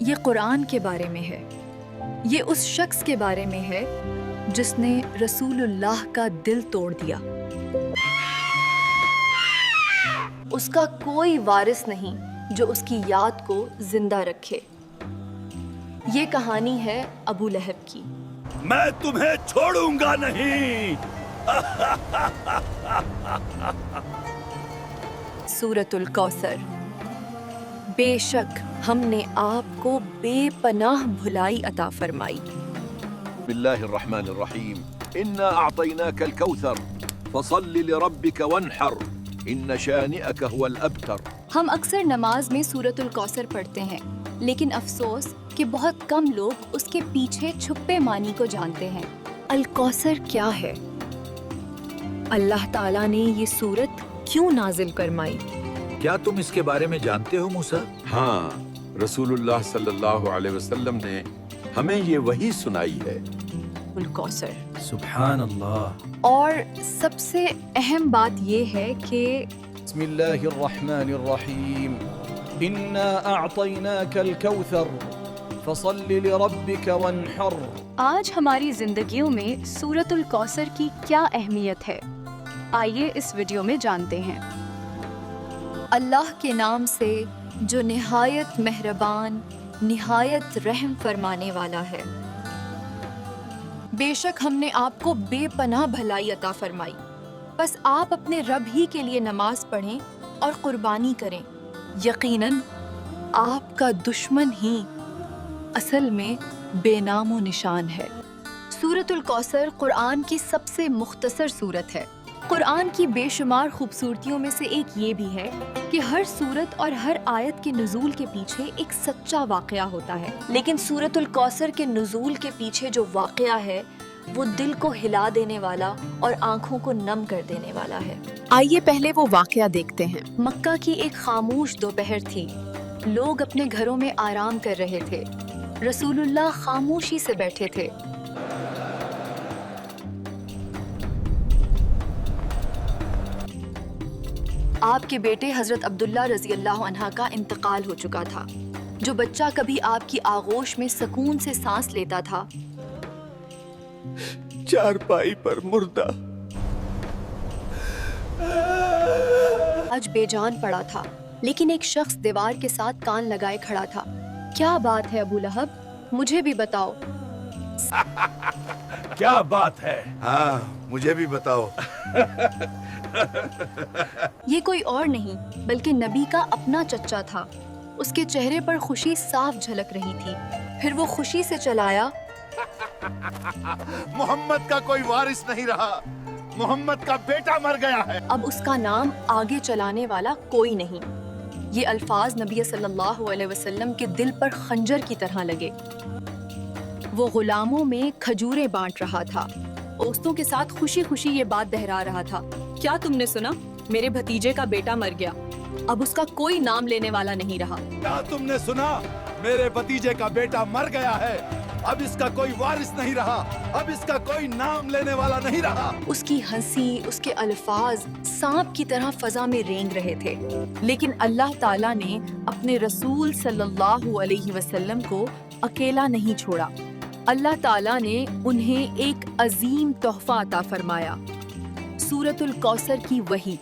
یہ قرآن کے بارے میں ہے، یہ اس شخص کے بارے میں ہے جس نے رسول اللہ کا دل توڑ دیا۔ اس کا کوئی وارث نہیں جو اس کی یاد کو زندہ رکھے۔ یہ کہانی ہے ابو لہب کی۔ میں تمہیں چھوڑوں گا نہیں۔ سورۃ الکوثر۔ بے شک ہم نے آپ کو بے پناہ بھلائی عطا فرمائی۔ بسم اللہ الرحمن الرحیم انا اعطیناک الکوثر فصل لربک وانحر ان شانئک هو الابتر۔ ہم اکثر نماز میں سورۃ الکوثر پڑھتے ہیں، لیکن افسوس کہ بہت کم لوگ اس کے پیچھے چھپے معنی کو جانتے ہیں۔ الکوثر کیا ہے؟ اللہ تعالیٰ نے یہ سورت کیوں نازل فرمائی؟ کیا تم اس کے بارے میں جانتے ہو موسیٰ؟ ہاں، رسول اللہ صلی اللہ علیہ وسلم نے ہمیں یہ وحی سنائی ہے۔ الکوثر۔ سبحان اللہ۔ اور سب سے اہم بات یہ ہے کہ بسم اللہ الرحمن الرحیم انا اعطیناک الکوثر فصل لربک وانحر۔ آج ہماری زندگیوں میں سورۃ الکوثر کی کیا اہمیت ہے، آئیے اس ویڈیو میں جانتے ہیں۔ اللہ کے نام سے جو نہایت مہربان، نہایت رحم فرمانے والا ہے۔ بے شک ہم نے آپ کو بے پناہ بھلائی عطا فرمائی، بس آپ اپنے رب ہی کے لیے نماز پڑھیں اور قربانی کریں۔ یقیناً آپ کا دشمن ہی اصل میں بے نام و نشان ہے۔ سورۃ الکوثر قرآن کی سب سے مختصر سورت ہے۔ قرآن کی بے شمار خوبصورتیوں میں سے ایک یہ بھی ہے کہ ہر سورت اور ہر آیت کے نزول کے پیچھے ایک سچا واقعہ ہوتا ہے، لیکن سورۃ الکوثر کے نزول کے پیچھے جو واقعہ ہے وہ دل کو ہلا دینے والا اور آنکھوں کو نم کر دینے والا ہے۔ آئیے پہلے وہ واقعہ دیکھتے ہیں۔ مکہ کی ایک خاموش دوپہر تھی، لوگ اپنے گھروں میں آرام کر رہے تھے، رسول اللہ خاموشی سے بیٹھے تھے۔ آپ کے بیٹے حضرت عبداللہ رضی اللہ عنہ کا انتقال ہو چکا تھا۔ جو بچہ کبھی آپ کی آغوش میں سکون سے سانس لیتا تھا، چارپائی پر مردہ آج بے جان پڑا تھا، لیکن ایک شخص دیوار کے ساتھ کان لگائے کھڑا تھا۔ کیا بات ہے ابو لہب؟ مجھے بھی بتاؤ۔ کیا بات ہے؟ ہاں، مجھے بھی بتاؤ۔ یہ کوئی اور نہیں بلکہ نبی کا اپنا چچا تھا۔ اس کے چہرے پر خوشی صاف جھلک رہی تھی، پھر وہ خوشی سے چلایا، محمد کا کوئی وارث نہیں رہا، محمد کا بیٹا مر گیا ہے۔ اب اس کا نام آگے چلانے والا کوئی نہیں۔ یہ الفاظ نبی صلی اللہ علیہ وسلم کے دل پر خنجر کی طرح لگے۔ وہ غلاموں میں کھجوریں بانٹ رہا تھا، دوستوں کے ساتھ خوشی خوشی یہ بات دہرا رہا تھا، کیا تم نے سنا؟ میرے بھتیجے کا بیٹا مر گیا، اب اس کا کوئی نام لینے والا نہیں رہا۔ کیا تم نے سنا؟ میرے بھتیجے کا بیٹا مر گیا ہے، اب اس کا کوئی وارث نہیں رہا، اب اس کا کوئی نام لینے والا نہیں رہا۔ اس کی ہنسی، اس کے الفاظ سانپ کی طرح فضا میں رینگ رہے تھے، لیکن اللہ تعالیٰ نے اپنے رسول صلی اللہ علیہ وسلم کو اکیلا نہیں چھوڑا۔ اللہ تعالیٰ نے انہیں ایک عظیم تحفہ عطا فرمایا، سورۃ الکوثر کی وحی۔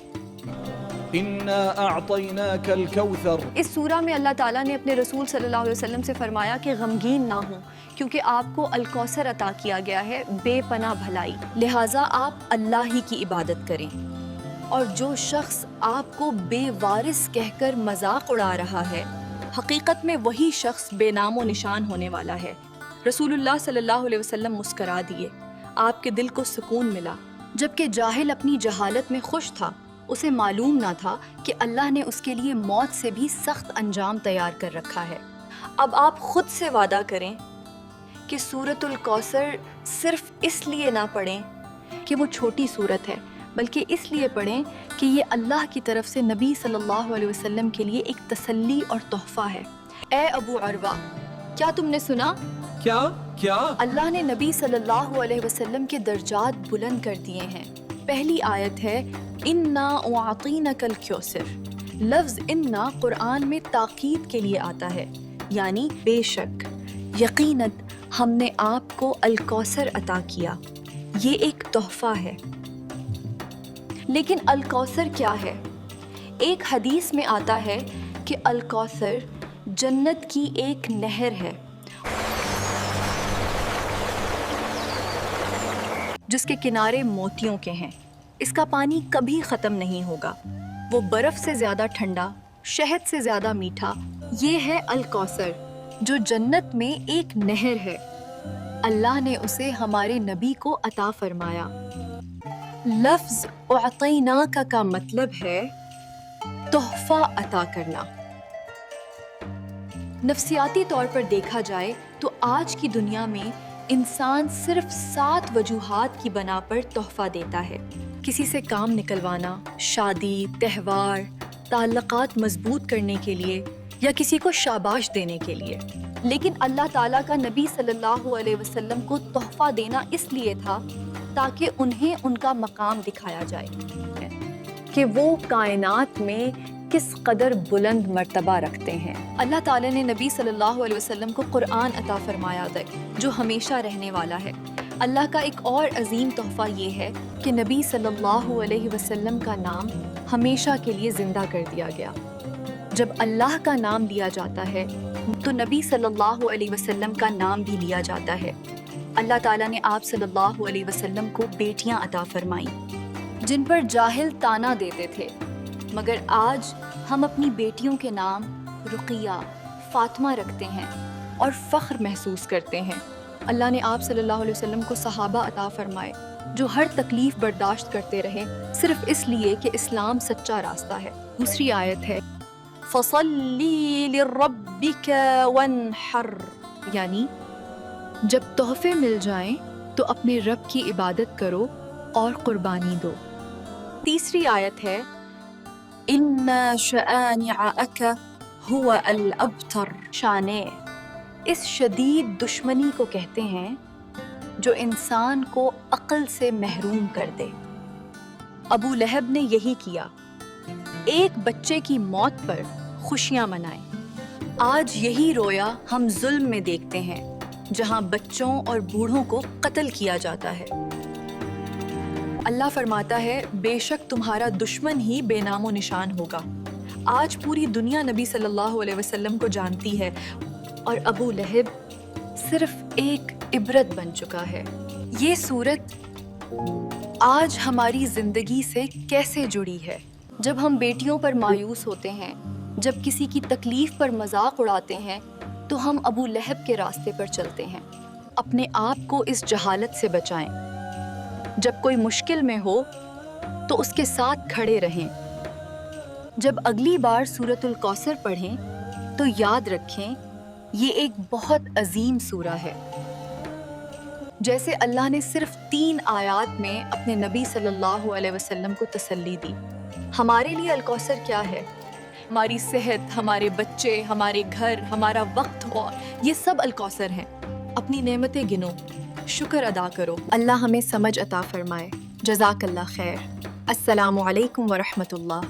انا اعطیناک الکوثر۔ اس سورہ میں اللہ تعالیٰ نے اپنے رسول صلی اللہ علیہ وسلم سے فرمایا کہ غمگین نہ ہوں، کیونکہ آپ کو الکوثر عطا کیا گیا ہے، بے پناہ بھلائی، لہٰذا آپ اللہ ہی کی عبادت کریں۔ اور جو شخص آپ کو بے وارث کہہ کر مذاق اڑا رہا ہے، حقیقت میں وہی شخص بے نام و نشان ہونے والا ہے۔ رسول اللہ صلی اللہ علیہ وسلم مسکرا دیے، آپ کے دل کو سکون ملا۔ جبکہ جاہل اپنی جہالت میں خوش تھا، اسے معلوم نہ تھا کہ اللہ نے اس کے لیے موت سے بھی سخت انجام تیار کر رکھا ہے۔ اب آپ خود سے وعدہ کریں کہ سورۃ الکوثر صرف اس لیے نہ پڑھیں کہ وہ چھوٹی سورت ہے، بلکہ اس لیے پڑھیں کہ یہ اللہ کی طرف سے نبی صلی اللہ علیہ وسلم کے لیے ایک تسلی اور تحفہ ہے۔ اے ابو عروہ، کیا تم نے سنا؟ کیا؟ اللہ نے نبی صلی اللہ علیہ وسلم کے درجات بلند کر دیے ہیں۔ پہلی آیت ہے انا اعطیناک الکوثر۔ لفظ انا قرآن میں تاکید کے لیے آتا ہے، یعنی بے شک، یقیناً ہم نے آپ کو الکوثر عطا کیا، یہ ایک تحفہ ہے۔ لیکن الکوثر کیا ہے؟ ایک حدیث میں آتا ہے کہ الکوثر جنت کی ایک نہر ہے جس کے کنارے موتیوں کے ہیں۔ اس کا پانی کبھی ختم نہیں ہوگا، وہ برف سے زیادہ ٹھنڈا، شہد سے زیادہ میٹھا۔ یہ ہے الکوثر جو جنت میں ایک نہر ہے۔ اللہ نے اسے ہمارے نبی کو عطا فرمایا۔ لفظ اعطیناک کا مطلب ہے تحفہ عطا کرنا۔ نفسیاتی طور پر دیکھا جائے تو آج کی دنیا میں انسان صرف 7 وجوہات کی بنا پر تحفہ دیتا ہے۔ کسی سے کام نکلوانا، شادی، تہوار، تعلقات مضبوط کرنے کے لیے یا کسی کو شاباش دینے کے لیے۔ لیکن اللہ تعالیٰ کا نبی صلی اللہ علیہ وسلم کو تحفہ دینا اس لیے تھا تاکہ انہیں ان کا مقام دکھایا جائے کہ وہ کائنات میں کس قدر بلند مرتبہ رکھتے ہیں۔ اللہ تعالیٰ نے نبی صلی اللہ علیہ وسلم کو قرآن عطا فرمایا ہے جو ہمیشہ رہنے والا ہے۔ اللہ کا ایک اور عظیم تحفہ یہ ہے کہ نبی صلی اللہ علیہ وسلم کا نام ہمیشہ کے لیے زندہ کر دیا گیا۔ جب اللہ کا نام لیا جاتا ہے تو نبی صلی اللہ علیہ وسلم کا نام بھی لیا جاتا ہے۔ اللہ تعالیٰ نے آپ صلی اللہ علیہ وسلم کو بیٹیاں عطا فرمائیں جن پر جاہل طعنہ دیتے تھے، مگر آج ہم اپنی بیٹیوں کے نام رقیہ، فاطمہ رکھتے ہیں اور فخر محسوس کرتے ہیں۔ اللہ نے آپ صلی اللہ علیہ وسلم کو صحابہ عطا فرمائے جو ہر تکلیف برداشت کرتے رہے صرف اس لیے کہ اسلام سچا راستہ ہے۔ دوسری آیت ہے فَصَلِّ لِرَبِّكَ وَانْحَرْ، یعنی جب تحفے مل جائیں تو اپنے رب کی عبادت کرو اور قربانی دو۔ تیسری آیت ہے إِنَّ شَآنِعَكَ هُوَ الْأَبْتَرُ، شانع اس شدید دشمنی کو کہتے ہیں جو انسان کو عقل سے محروم کر دے۔ ابو لہب نے یہی کیا، ایک بچے کی موت پر خوشیاں منائیں۔ آج یہی رویا ہم ظلم میں دیکھتے ہیں جہاں بچوں اور بوڑھوں کو قتل کیا جاتا ہے۔ اللہ فرماتا ہے بے شک تمہارا دشمن ہی بے نام و نشان ہوگا۔ آج پوری دنیا نبی صلی اللہ علیہ وسلم کو جانتی ہے اور ابو لہب صرف ایک عبرت بن چکا ہے۔ یہ صورت آج ہماری زندگی سے کیسے جڑی ہے؟ جب ہم بیٹیوں پر مایوس ہوتے ہیں، جب کسی کی تکلیف پر مذاق اڑاتے ہیں تو ہم ابو لہب کے راستے پر چلتے ہیں۔ اپنے آپ کو اس جہالت سے بچائیں۔ جب کوئی مشکل میں ہو تو اس کے ساتھ کھڑے رہیں۔ جب اگلی بار سورۃ الکوثر پڑھیں تو یاد رکھیں یہ ایک بہت عظیم سورہ ہے۔ جیسے اللہ نے صرف 3 آیات میں اپنے نبی صلی اللہ علیہ وسلم کو تسلی دی۔ ہمارے لیے الکوثر کیا ہے؟ ہماری صحت، ہمارے بچے، ہمارے گھر، ہمارا وقت، اور یہ سب الکوثر ہیں۔ اپنی نعمتیں گنو، شکر ادا کرو۔ اللہ ہمیں سمجھ عطا فرمائے۔ جزاک اللہ خیر۔ السلام علیکم ورحمۃ اللہ۔